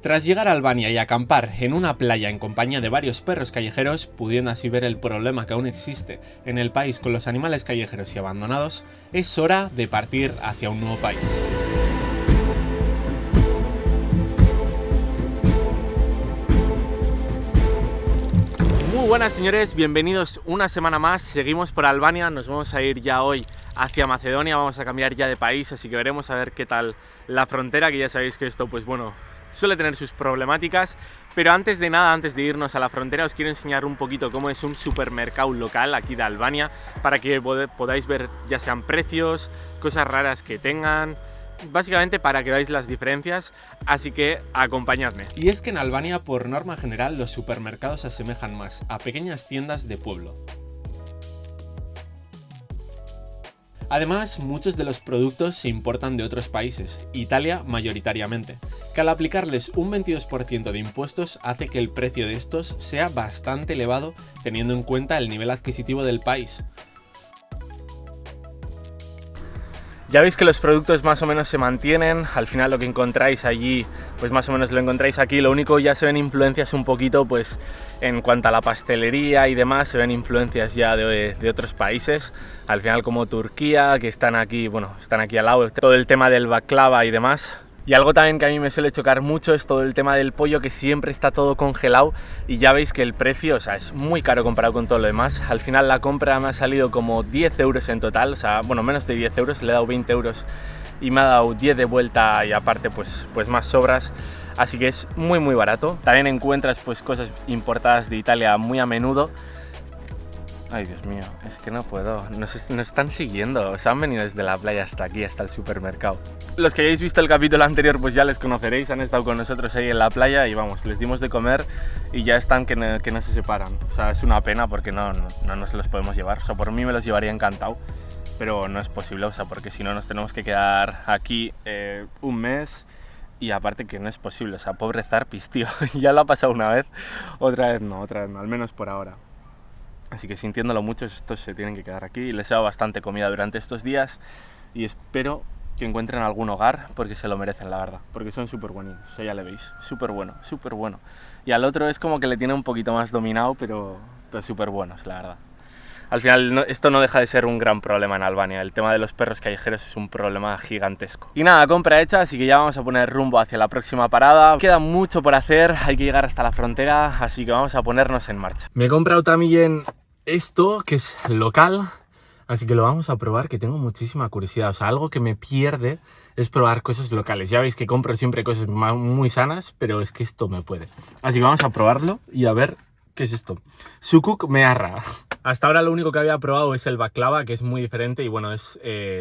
Tras llegar a Albania y acampar en una playa en compañía de varios perros callejeros, pudiendo así ver el problema que aún existe en el país con los animales callejeros y abandonados, es hora de partir hacia un nuevo país. Muy buenas señores, bienvenidos una semana más, seguimos por Albania, nos vamos a ir ya hoy hacia Macedonia, vamos a cambiar ya de país, así que veremos a ver qué tal la frontera, que ya sabéis que esto pues bueno, suele tener sus problemáticas, pero antes de nada, antes de irnos a la frontera, os quiero enseñar un poquito cómo es un supermercado local aquí de Albania, para que podáis ver ya sean precios, cosas raras que tengan, básicamente para que veáis las diferencias, así que acompañadme. Y es que en Albania, por norma general, los supermercados se asemejan más a pequeñas tiendas de pueblo. Además, muchos de los productos se importan de otros países, Italia mayoritariamente, que al aplicarles un 22% de impuestos hace que el precio de estos sea bastante elevado teniendo en cuenta el nivel adquisitivo del país. Ya veis que los productos más o menos se mantienen, al final lo que encontráis allí, pues más o menos lo encontráis aquí, lo único ya se ven influencias un poquito, pues en cuanto a la pastelería y demás, se ven influencias ya de otros países, al final como Turquía, que están aquí, bueno, están aquí al lado, todo el tema del baklava y demás. Y algo también que a mí me suele chocar mucho es todo el tema del pollo, que siempre está todo congelado y ya veis que el precio, o sea, es muy caro comparado con todo lo demás. Al final la compra me ha salido como 10 euros en total, o sea, bueno, menos de 10 euros, le he dado 20 euros y me ha dado 10 de vuelta y aparte pues más sobras. Así que es muy barato. También encuentras pues cosas importadas de Italia muy a menudo. Ay, Dios mío, es que no puedo. Nos están siguiendo, o sea, han venido desde la playa hasta aquí, hasta el supermercado. Los que hayáis visto el capítulo anterior pues ya les conoceréis, han estado con nosotros ahí en la playa y vamos, les dimos de comer y ya están que no se separan. O sea, es una pena porque no se los podemos llevar. O sea, por mí me los llevaría encantado, pero no es posible, o sea, porque si no nos tenemos que quedar aquí un mes. Y aparte que no es posible, o sea, pobre Zarpis, tío, ya lo ha pasado una vez, otra vez no, al menos por ahora. Así que sintiéndolo mucho, estos se tienen que quedar aquí. Les he dado bastante comida durante estos días y espero que encuentren algún hogar porque se lo merecen, la verdad. Porque son súper bonitos, o sea, ya le veis, súper bueno. Y al otro es como que le tiene un poquito más dominado, pero súper buenos, la verdad. Al final esto no deja de ser un gran problema en Albania, el tema de los perros callejeros es un problema gigantesco. Y nada, compra hecha, así que ya vamos a poner rumbo hacia la próxima parada. Queda mucho por hacer, hay que llegar hasta la frontera, así que vamos a ponernos en marcha. Me he comprado también esto, que es local, así que lo vamos a probar, que tengo muchísima curiosidad. O sea, algo que me pierde es probar cosas locales. Ya veis que compro siempre cosas muy sanas, pero es que esto me puede. Así que vamos a probarlo y a ver qué es esto. Sukuk mearra. Hasta ahora lo único que había probado es el baklava, que es muy diferente y bueno, es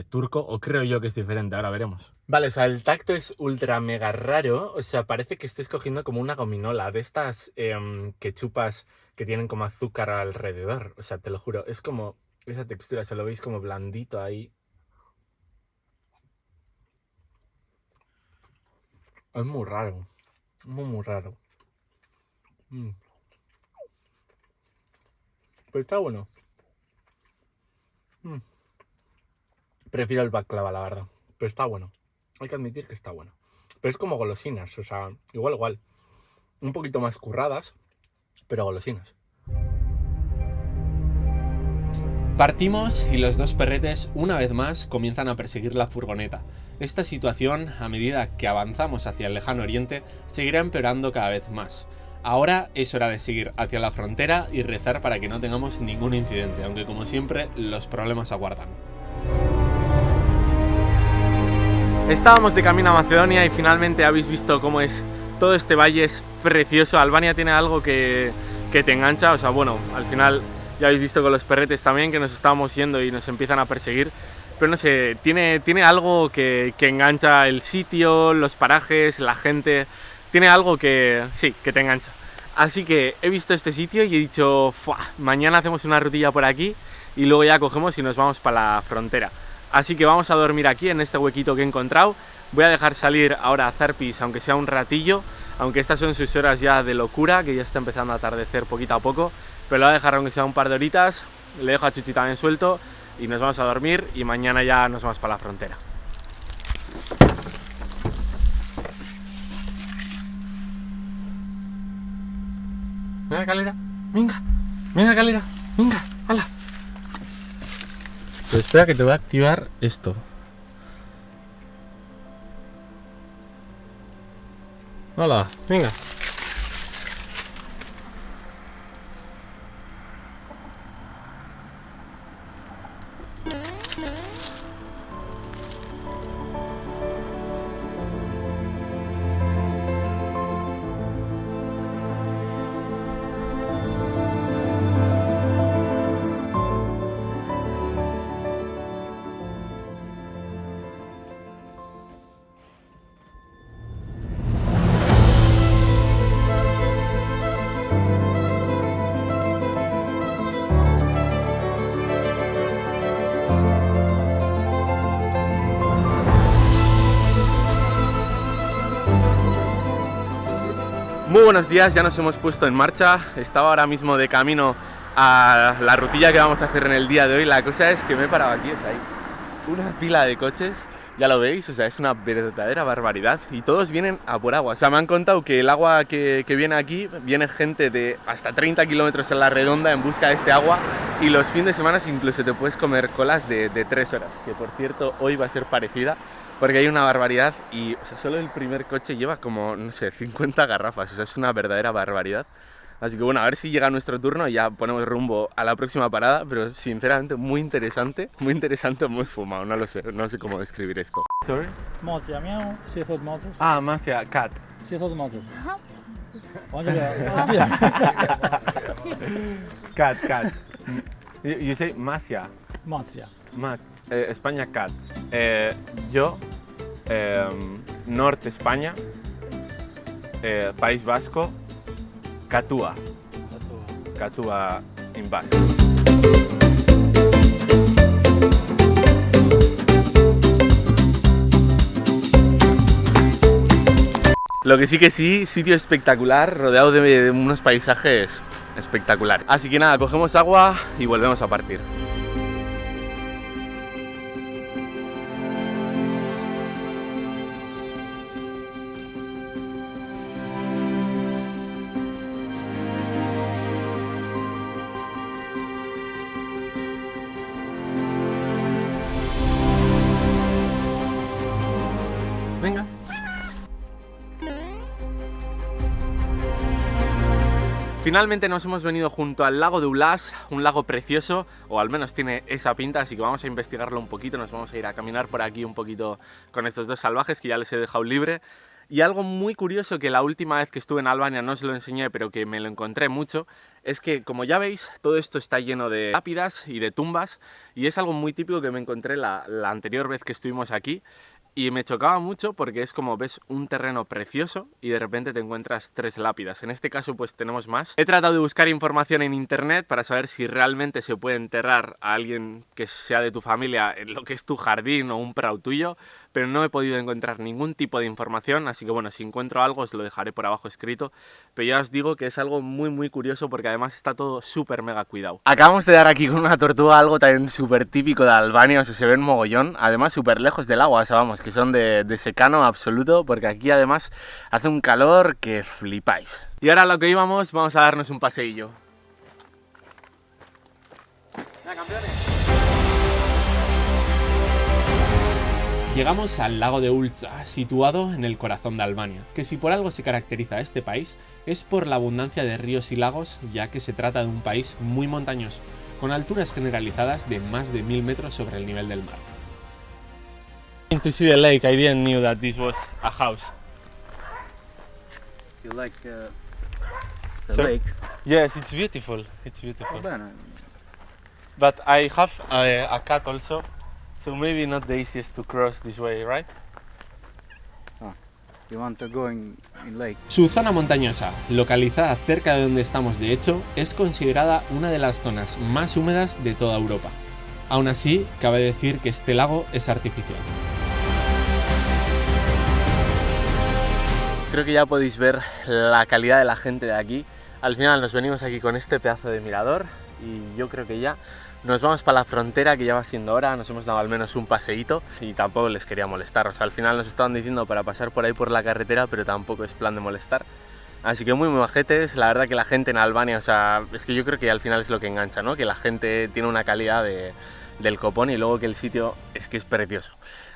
turco, o creo yo que es diferente, ahora veremos. Vale, o sea, el tacto es ultra mega raro, o sea, parece que estoy cogiendo como una gominola de estas que chupas que tienen como azúcar alrededor, o sea, te lo juro, es como esa textura, se lo veis como blandito ahí. Es muy raro, muy raro. Pero está bueno. Prefiero el baklava, la verdad. Pero está bueno. Hay que admitir que está bueno. Pero es como golosinas, o sea, igual. Un poquito más curradas, pero golosinas. Partimos y los dos perretes, una vez más, comienzan a perseguir la furgoneta. Esta situación, a medida que avanzamos hacia el lejano oriente, seguirá empeorando cada vez más. Ahora es hora de seguir hacia la frontera y rezar para que no tengamos ningún incidente, aunque como siempre, los problemas aguardan. Estábamos de camino a Macedonia y finalmente habéis visto cómo es todo este valle, es precioso. Albania tiene algo que te engancha, o sea, bueno, al final ya habéis visto con los perretes también que nos estábamos yendo y nos empiezan a perseguir. Pero no sé, tiene algo que engancha el sitio, los parajes, la gente. Tiene algo que, sí, que te engancha. Así que he visto este sitio y he dicho, mañana hacemos una rutilla por aquí y luego ya cogemos y nos vamos para la frontera. Así que vamos a dormir aquí en este huequito que he encontrado. Voy a dejar salir ahora a Zarpis, aunque sea un ratillo, aunque estas son sus horas ya de locura, que ya está empezando a atardecer poquito a poco. Pero lo voy a dejar aunque sea un par de horitas, le dejo a Chuchi también suelto y nos vamos a dormir y mañana ya nos vamos para la frontera. Venga, Calera. Venga. Venga, Calera. Venga. ¡Hala! Pues espera que te voy a activar esto. ¡Hala! Venga. Muy buenos días, ya nos hemos puesto en marcha. Estaba ahora mismo de camino a la rutilla que vamos a hacer en el día de hoy. La cosa es que me he parado aquí, o sea, hay una pila de coches, ya lo veis, o sea, es una verdadera barbaridad. Y todos vienen a por agua. O sea, me han contado que el agua que viene aquí, viene gente de hasta 30 kilómetros en la redonda en busca de este agua. Y los fines de semana incluso te puedes comer colas de 3 horas, que por cierto hoy va a ser parecida. Porque hay una barbaridad y, o sea, solo el primer coche lleva como, no sé, 50 garrafas, o sea, es una verdadera barbaridad. Así que bueno, a ver si llega nuestro turno y ya ponemos rumbo a la próxima parada, pero sinceramente muy interesante, muy fumado, no lo sé, no sé cómo describir esto. Sorry? Matia miau, 600 matos. Ah, Masia, cat. 600 matos. Cat. You say Masia. Matia. España, cat. Yo, Norte España, País Vasco, Catua en vasco. Lo que sí, sitio espectacular, rodeado de unos paisajes espectaculares. Así que nada, cogemos agua y volvemos a partir. Venga. Finalmente nos hemos venido junto al lago de Ullàs, un lago precioso, o al menos tiene esa pinta, así que vamos a investigarlo un poquito, nos vamos a ir a caminar por aquí un poquito con estos dos salvajes que ya les he dejado libre. Y algo muy curioso que la última vez que estuve en Albania no os lo enseñé, pero que me lo encontré mucho, es que, como ya veis, todo esto está lleno de lápidas y de tumbas, y es algo muy típico que me encontré la anterior vez que estuvimos aquí. Y me chocaba mucho porque es como ves un terreno precioso y de repente te encuentras 3 lápidas. En este caso pues tenemos más. He tratado de buscar información en internet para saber si realmente se puede enterrar a alguien que sea de tu familia en lo que es tu jardín o un prado tuyo, pero no he podido encontrar ningún tipo de información, así que bueno, si encuentro algo os lo dejaré por abajo escrito. Pero ya os digo que es algo muy curioso porque además está todo súper mega cuidado. Acabamos de dar aquí con una tortuga, algo también súper típico de Albania, o sea, se ve un mogollón, además súper lejos del agua, o sea, vamos, que son de secano absoluto, porque aquí además hace un calor que flipáis. Y ahora a lo que íbamos, vamos a darnos un paseillo. ¡Ya, campeones! Llegamos al lago de Ulza, situado en el corazón de Albania, que si por algo se caracteriza a este país es por la abundancia de ríos y lagos, ya que se trata de un país muy montañoso, con alturas generalizadas de más de 1000 metros sobre el nivel del mar. To see the lake, I didn't know that this was a house. You like the So- lake? Yes, it's beautiful. It's beautiful. Bene. But I have a cat also, so maybe not the easiest to cross this way, right? You want to go in lake? Su zona montañosa, localizada cerca de donde estamos de hecho, es considerada una de las zonas más húmedas de toda Europa. Aún así, cabe decir que este lago es artificial. Creo que ya podéis ver la calidad de la gente de aquí. Al final nos venimos aquí con este pedazo de mirador y yo creo que ya nos vamos para la frontera, que ya va siendo hora. Nos hemos dado al menos un paseíto y tampoco les quería molestar. O sea, al final nos estaban diciendo para pasar por ahí por la carretera, pero tampoco es plan de molestar. Así que muy majetes, la verdad que la gente en Albania, o sea, es que yo creo que al final es lo que engancha, ¿no? Que la gente tiene una calidad del copón y luego que el sitio es que es precioso.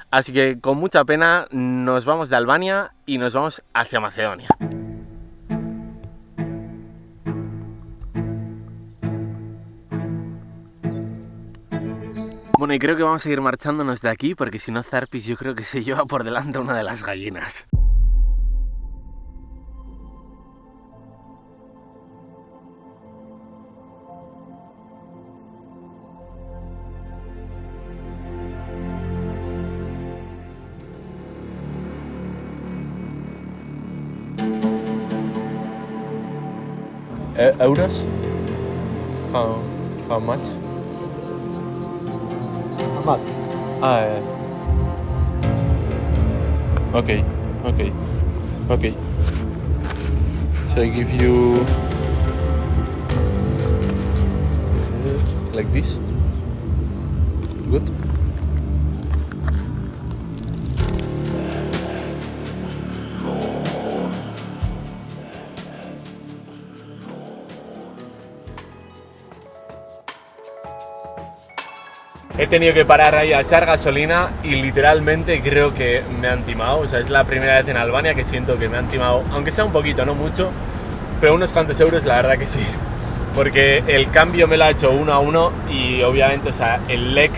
Así que con mucha pena nos vamos de Albania y nos vamos hacia Macedonia. Bueno, y creo que vamos a ir marchándonos de aquí porque si no Zarpis yo creo que se lleva por delante una de las gallinas. ¿Euros? How much? Ahmad. Okay. So I give you like this. Good. He tenido que parar ahí a echar gasolina y literalmente creo que me han timado. O sea, es la primera vez en Albania que siento que me han timado, aunque sea un poquito, no mucho, pero unos cuantos euros la verdad que sí. Porque el cambio me lo ha hecho 1 a 1 y obviamente, o sea, el lek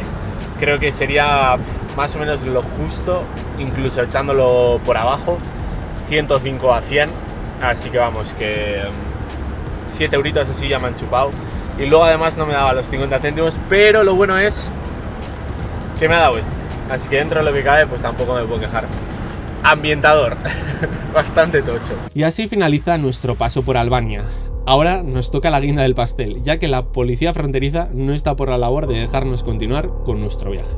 creo que sería más o menos lo justo, incluso echándolo por abajo, 105 a 100. Así que vamos, que 7 euritos así ya me han chupado. Y luego además no me daba los 50 céntimos, pero lo bueno es que me ha dado esto. Así que dentro de lo que cabe, pues tampoco me puedo quejar. Ambientador, bastante tocho. Y así finaliza nuestro paso por Albania. Ahora nos toca la guinda del pastel, ya que la policía fronteriza no está por la labor de dejarnos continuar con nuestro viaje.